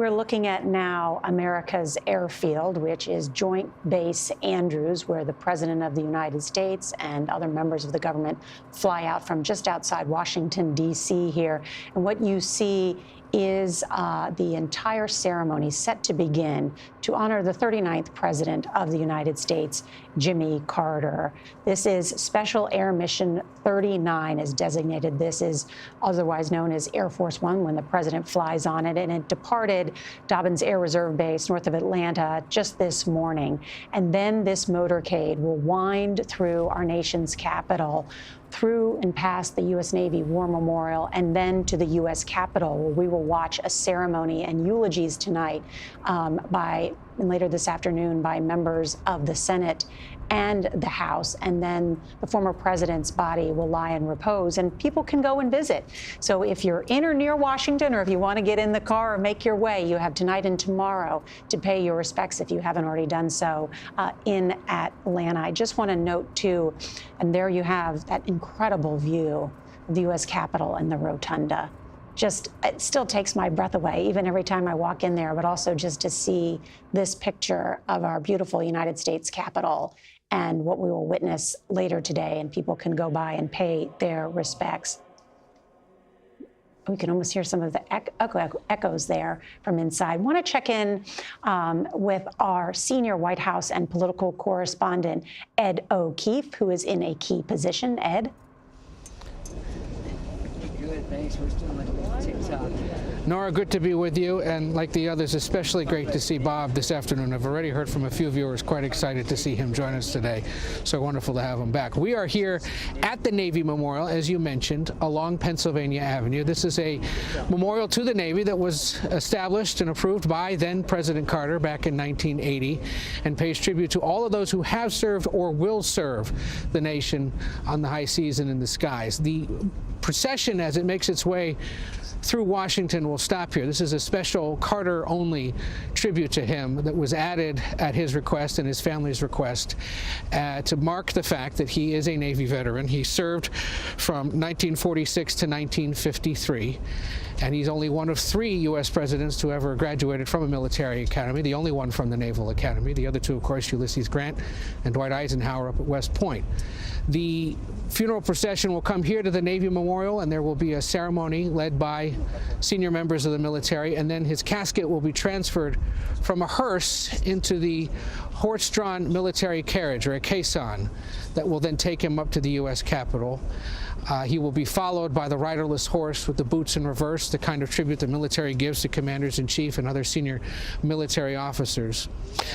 We're looking at now America's airfield, which is Joint Base Andrews, where the President of the United States and other members of the government fly out from just outside Washington, D.C. here. And what you see is the entire ceremony set to begin to honor the 39th President of the United States, Jimmy Carter. This is Special Air Mission 39 is designated. This is otherwise known as Air Force One when the president flies on it, and it departed Dobbins Air Reserve Base north of Atlanta just this morning. And then this motorcade will wind through our nation's capital, through and past the U.S. Navy War Memorial, and then to the U.S. Capitol, where we will watch a ceremony and eulogies tonight and later this afternoon by members of the Senate and the House. And then the former president's body will lie in repose, and people can go and visit. So if you're in or near Washington, or if you want to get in the car or make your way, you have tonight and tomorrow to pay your respects if you haven't already done so in Atlanta. I just want to note, too, and there you have that incredible view of the U.S. Capitol and the Rotunda. It still takes my breath away, even every time I walk in there, but also just to see this picture of our beautiful United States Capitol and what we will witness later today, and people can go by and pay their respects. We can almost hear some of the echoes there from inside. Want to check in with our senior White House and political correspondent, Ed O'Keefe, who is in a key position. Ed? Good, thanks. We're still on TikTok. Nora, good to be with you, and like the others, especially great to see Bob this afternoon. I've already heard from a few viewers quite excited to see him join us today. So wonderful to have him back. We are here at the Navy Memorial, as you mentioned, along Pennsylvania Avenue. This is a memorial to the Navy that was established and approved by then President Carter back in 1980, and pays tribute to all of those who have served or will serve the nation on the high seas and in the skies. The procession, as it makes its way through Washington, will stop here. This is a special Carter-only tribute to him that was added at his request and his family's request to mark the fact that he is a Navy veteran. He served from 1946 to 1953. And he's only one of 3 U.S. presidents to ever graduated from a military academy, the only one from the Naval Academy. The other 2, of course, Ulysses Grant and Dwight Eisenhower up at West Point. The funeral procession will come here to the Navy Memorial, and there will be a ceremony led by senior members of the military, and then his casket will be transferred from a hearse into the horse-drawn military carriage, or a caisson, that will then take him up to the U.S. Capitol. He will be followed by the riderless horse with the boots in reverse, the kind of tribute the military gives to commanders-in-chief and other senior military officers.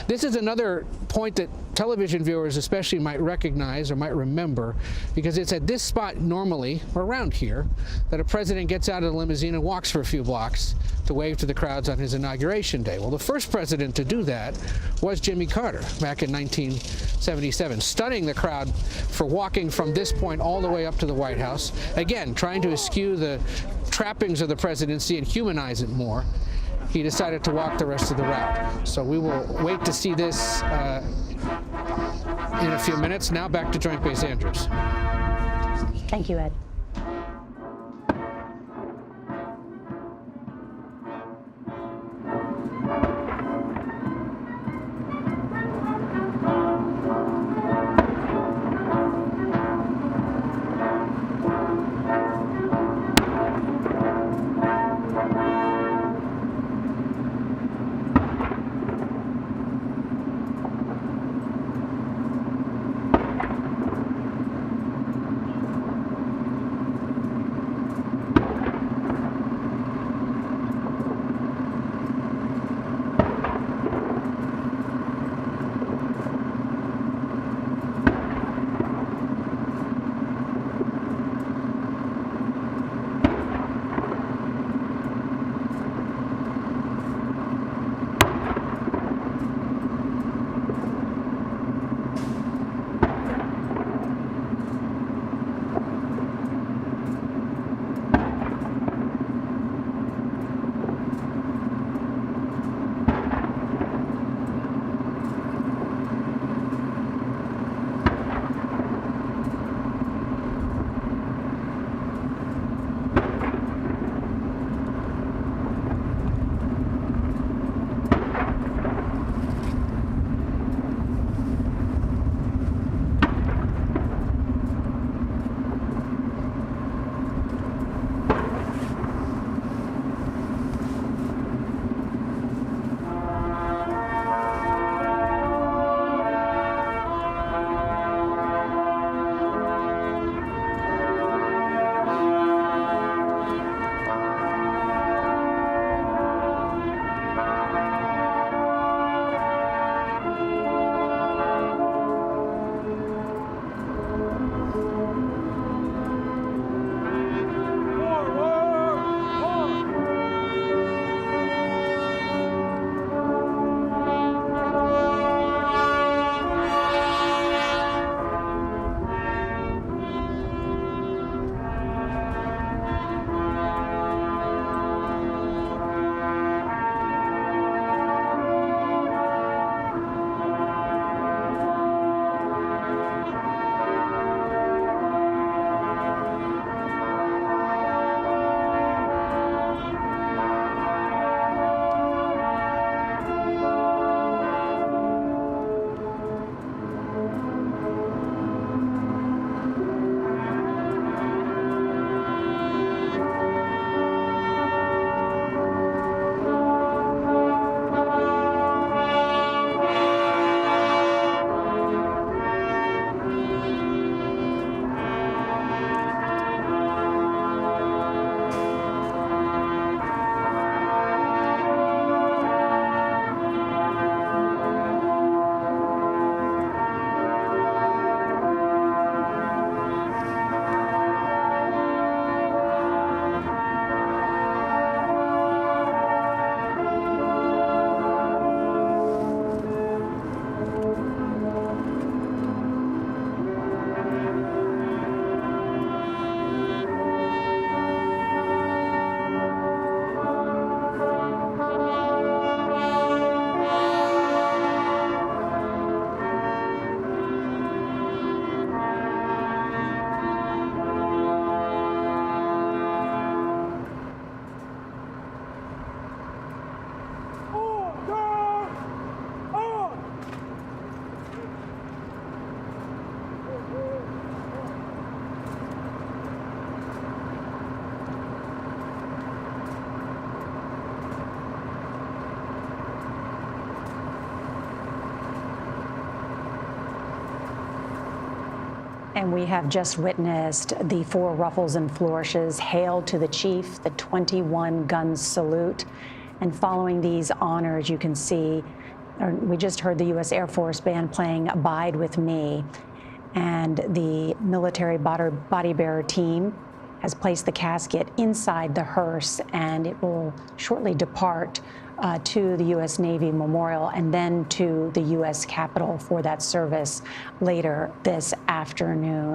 This is another point that television viewers especially might recognize or might remember, because it's at this spot normally, or around here, that a president gets out of the limousine and walks for a few blocks to wave to the crowds on his inauguration day. Well, the first president to do that was Jimmy Carter back in 1977, stunning the crowd for walking from this point all the way up to the White House. Again, trying to eschew the trappings of the presidency and humanize it more. He decided to walk the rest of the route. So we will wait to see this in a few minutes. Now back to Joint Base Andrews. Thank you, Ed. And we have just witnessed the 4 ruffles and flourishes. Hail to the chief, the 21-gun salute. And following these honors, you can see, we just heard the U.S. Air Force Band playing Abide With Me. And the military body bearer team has placed the casket inside the hearse, and it will shortly depart to the U.S. Navy Memorial and then to the U.S. Capitol for that service later this afternoon.